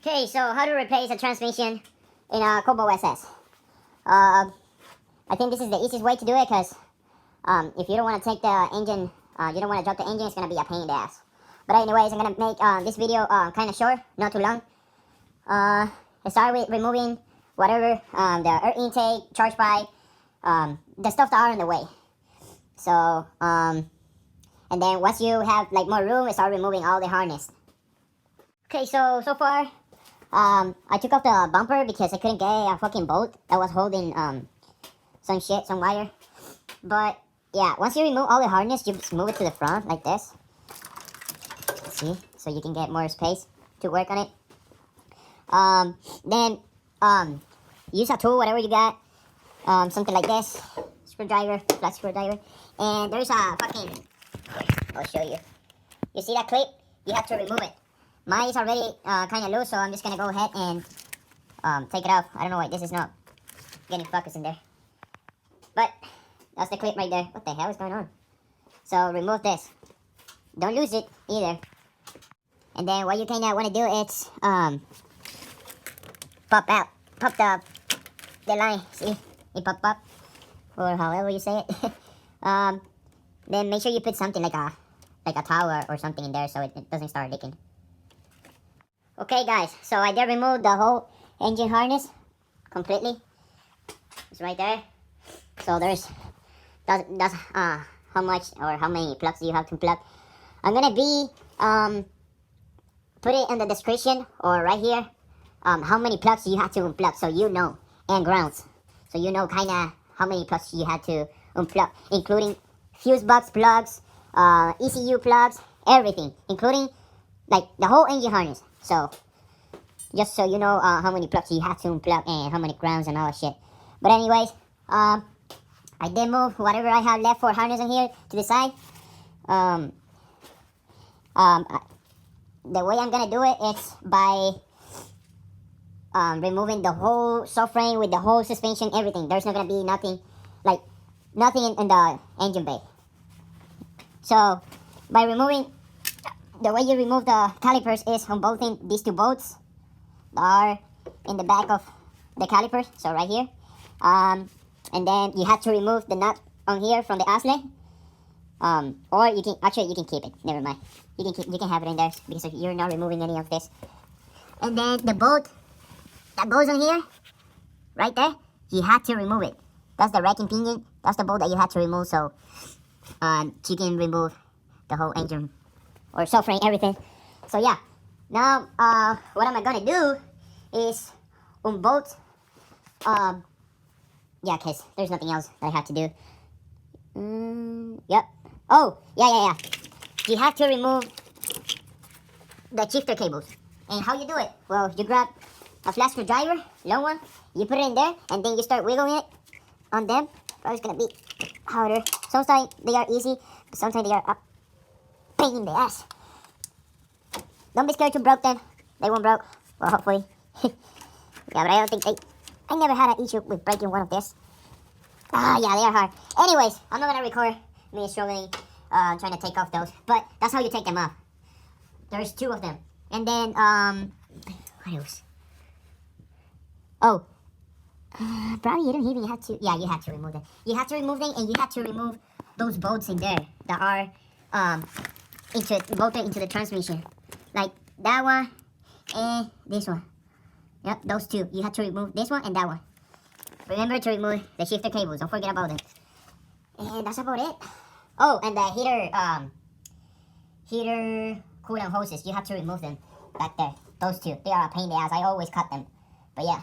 Okay, so how to replace a transmission in a Cobalt SS. I think this is the easiest way to do it because if you don't want to take the engine, you don't want to drop the engine, it's going to be a pain in the ass. But anyways, I'm going to make this video kind of short, not too long. I start with removing whatever, the air intake, charge pipe, the stuff that are in the way. So, and then once you have like more room, I start removing all the harness. Okay, so far, I took off the bumper because I couldn't get a fucking bolt that was holding some wire. But yeah, once you remove all the harness, you just move it to the front like this. See, so you can get more space to work on it. Then use a tool, whatever you got, something like this, screwdriver, flat screwdriver, and there's a fucking, I'll show you. You see that clip? You have to remove it. Mine is already kind of loose, so I'm just gonna go ahead and take it off. I don't know why this is not getting focus in there, but that's the clip right there. What the hell is going on? So remove this. Don't lose it either. And then what you kind of want to do is pop the line. See, it pop up, or however you say it. Then make sure you put something like a towel or something in there so it doesn't start leaking. Okay guys, so I did remove the whole engine harness completely. It's right there. So that's how much or how many plugs you have to plug. I'm gonna be put it in the description or right here how many plugs you have to unplug, so you know, and grounds, so you know kind of how many plugs you have to unplug, including fuse box plugs, ECU plugs, everything, including like the whole engine harness. So just so you know how many plugs you have to unplug and how many grounds and all that shit. But anyways, I did move whatever I have left for harness in here to the side. The way I'm gonna do it is by removing the whole subframe with the whole suspension, everything. There's not gonna be nothing in the engine bay. So by removing, the way you remove the calipers is unbolting these two bolts that are in the back of the calipers, so right here. And then you have to remove the nut on here from the axle. Or you can keep it. Never mind. You can have it in there because you're not removing any of this. And then the bolt that goes on here, right there, you have to remove it. That's the racking pinion. That's the bolt that you have to remove, so you can remove the whole engine or subframe, everything. So yeah, now what am I gonna do is unbolt. Yeah, cause there's nothing else that I have to do. Yep. Oh, yeah. You have to remove the shifter cables. And how you do it? Well, you grab a flat screwdriver, long one, you put it in there, and then you start wiggling it on them. Probably gonna be harder. Sometimes they are easy, but sometimes they are a pain in the ass. Don't be scared to break them. They won't break. Well, hopefully. Yeah, but I don't think I never had an issue with breaking one of this. Yeah, they are hard. Anyways, I'm not gonna record me struggling, trying to take off those. But that's how you take them off. There's two of them. And then, what else? Oh. Probably you don't even have to. Yeah, you have to remove them. You have to remove them, and you have to remove those bolts in there that are, bolted into the transmission. Like that one and this one. Yep, those two. You have to remove this one and that one. Remember to remove the shifter cables. Don't forget about them. And that's about it. Oh, and the heater coolant hoses. You have to remove them back there. Those two. They are a pain in the ass. I always cut them. But yeah.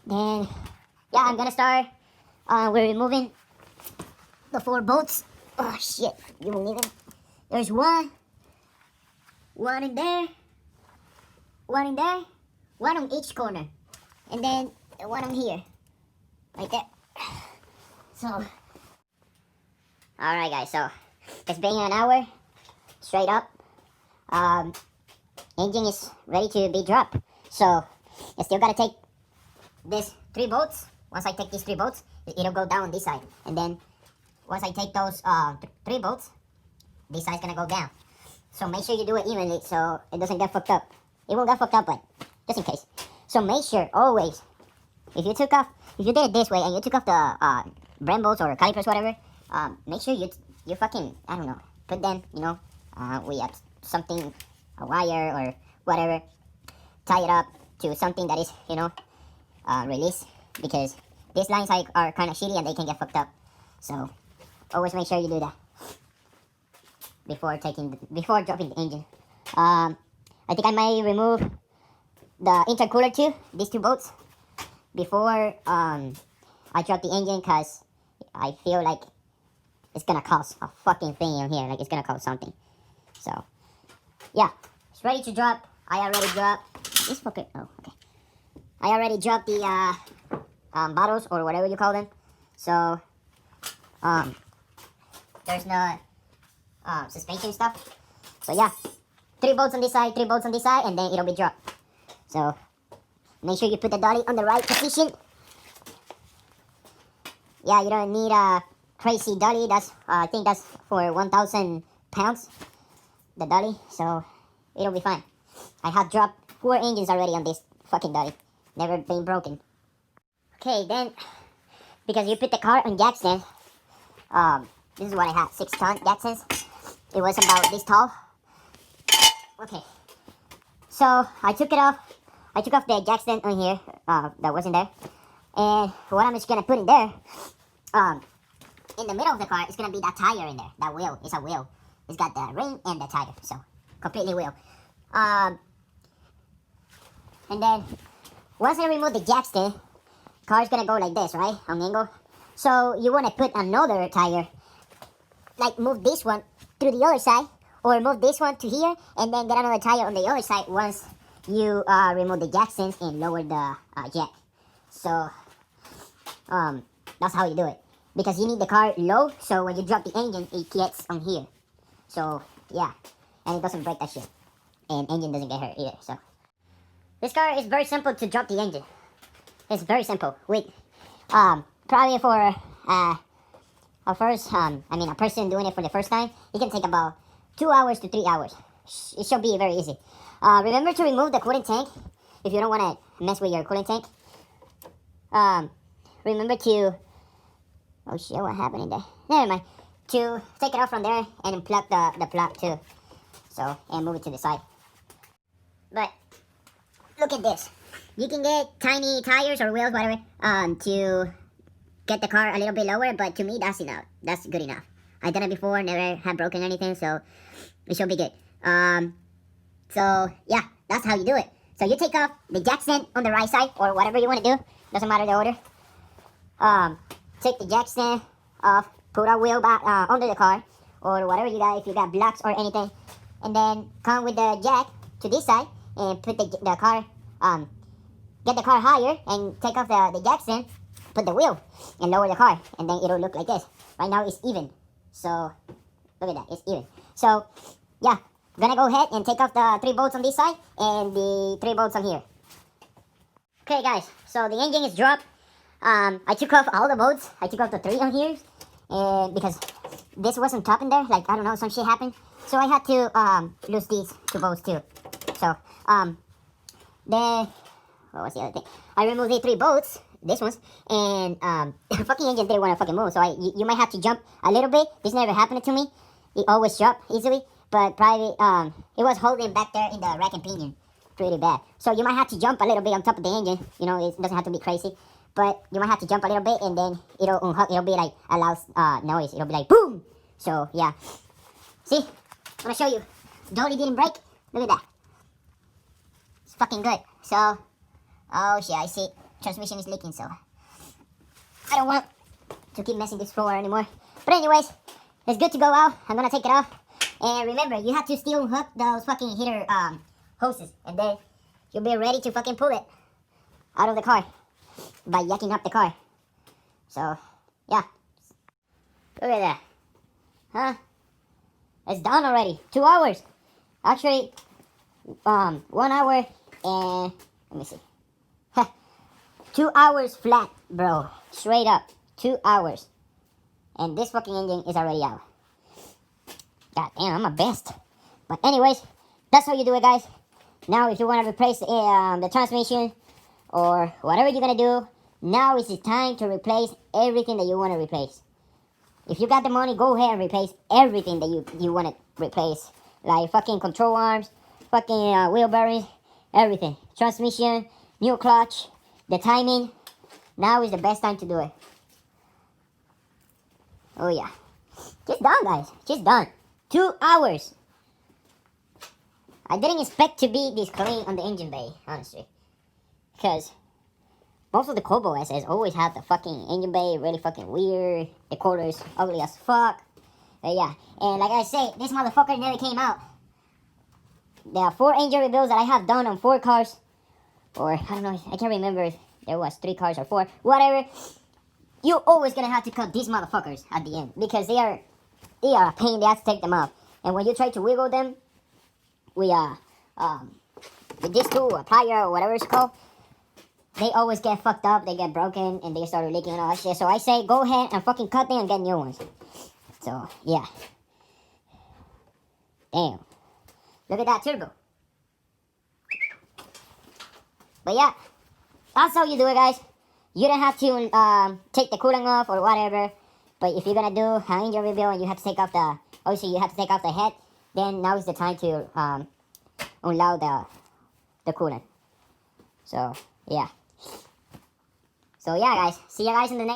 Then, yeah, I'm gonna start. We're removing the 4 bolts. Oh shit! You will need them. There's one in there, one in there, one on each corner, and then one on here, right there. So, alright guys, so it's been an hour, straight up. Engine is ready to be dropped. So, I still gotta take these 3 bolts. Once I take these 3 bolts, it'll go down this side. And then, once I take those 3 bolts, this side's gonna go down. So make sure you do it evenly so it doesn't get fucked up. it won't get fucked up, but just in case. So make sure always, if you did it this way and you took off the brembo bolts or calipers, whatever, make sure you fucking, I don't know, put them, we have something, a wire or whatever, tie it up to something that is, release, because these lines are kind of shitty and they can get fucked up. So always make sure you do that before dropping the engine. I think I might remove the intercooler too, these two bolts, before I drop the engine, because I feel like it's gonna cause a fucking thing in here, like it's gonna cause something. So yeah, it's ready to drop. I already dropped this fucker. Oh, okay. I already dropped the bottles or whatever you call them. So there's no suspension stuff. So yeah, 3 bolts on this side, 3 bolts on this side, and then it'll be dropped. So make sure you put the dolly on the right position. Yeah, you don't need a crazy dolly. That's I think that's for 1,000 pounds, the dolly. So it'll be fine. I have dropped 4 engines already on this fucking dolly. Never been broken. Okay, then, because you put the car on jack stand, this is what I had, 6-ton jack stands. It was about this tall. Okay, so I took it off. I took off the jack stand on here, that wasn't there. And what I'm just gonna put in there, in the middle of the car, is gonna be that tire in there. That wheel, it's a wheel. It's got the ring and the tire, so completely wheel. And then, once I remove the jack stand, car's gonna go like this, right, on angle. So you wanna put another tire, like move this one through the other side, or move this one to here, and then get another tire on the other side once you remove the jack stands and lower the jack. So that's how you do it, because you need the car low, so when you drop the engine, it gets on here. So yeah, and it doesn't break that shit, and engine doesn't get hurt either. So this car is very simple to drop the engine. It's very simple. With probably for a person doing it for the first time, it can take about 2 hours to 3 hours. It should be very easy. Remember to remove the coolant tank if you don't want to mess with your coolant tank. Remember to, oh shit, what happened in there? Never mind. To take it off from there and unplug the plug too. So, and move it to the side. But look at this. You can get tiny tires or wheels, whatever, to get the car a little bit lower, but to me, that's enough. That's good enough. I've done it before, never had broken anything, so it should be good. So, yeah, that's how you do it. So you take off the jack stand on the right side, or whatever you want to do. Doesn't matter the order. Take the jack stand off, put a wheel back under the car, or whatever you got, if you got blocks or anything. And then come with the jack to this side, and put the car, get the car higher, and take off the jack stand, put the wheel, and lower the car, and then it'll look like this. Right now it's even, so look at that, it's even. So yeah, gonna go ahead and take off the 3 bolts on this side and the 3 bolts on here. Okay guys, so the engine is dropped. I took off all the bolts. I took off the 3 on here, and because this wasn't top in there, like I don't know, some shit happened, so I had to lose these 2 bolts too. So then what was the other thing? I removed the 3 bolts, this ones, and the fucking engine didn't want to fucking move, so you might have to jump a little bit. This never happened to me. It always dropped easily, but probably it was holding back there in the rack and pinion pretty bad. So you might have to jump a little bit on top of the engine. You know, it doesn't have to be crazy, but you might have to jump a little bit, and then it'll unhook. It'll be like a loud noise. It'll be like boom. So yeah, see, I'm gonna show you. Dolly didn't break. Look at that. It's fucking good. So, oh shit, I see. Transmission is leaking, so I don't want to keep messing this floor anymore. But anyways, it's good to go out. I'm gonna take it off. And remember, you have to still hook those fucking heater hoses, and then you'll be ready to fucking pull it out of the car by yakking up the car. So yeah, look at that, huh? It's done already. 2 hours, actually. 1 hour and let me see. 2 hours flat, bro. Straight up. 2 hours. And this fucking engine is already out. God damn, I'm a best. But anyways, that's how you do it, guys. Now, if you want to replace the transmission or whatever you're gonna do, now is the time to replace everything that you want to replace. If you got the money, go ahead and replace everything that you want to replace. Like fucking control arms, fucking wheel bearings, everything. Transmission, new clutch, the timing. Now is the best time to do it. Oh yeah. Just done, guys. Just done. 2 hours. I didn't expect to be this clean on the engine bay, honestly. Because most of the Cobalt SS always have the fucking engine bay really fucking weird. The colors ugly as fuck. But yeah. And like I say, this motherfucker never came out. There are 4 engine rebuilds that I have done on 4 cars. Or, I don't know, I can't remember if there was 3 cars or 4. Whatever. You're always gonna have to cut these motherfuckers at the end. Because they are a pain in the ass to take them off. And when you try to wiggle them, with this tool, a plier, or whatever it's called, they always get fucked up, they get broken, and they start leaking and all that shit. So I say, go ahead and fucking cut them and get new ones. So, yeah. Damn. Look at that turbo. But yeah, that's how you do it, guys. You don't have to take the coolant off or whatever. But if you're gonna do an engine rebuild and you have to take off the, obviously you have to take off the head, then now is the time to unload the coolant. So yeah. So yeah, guys. See you guys in the next.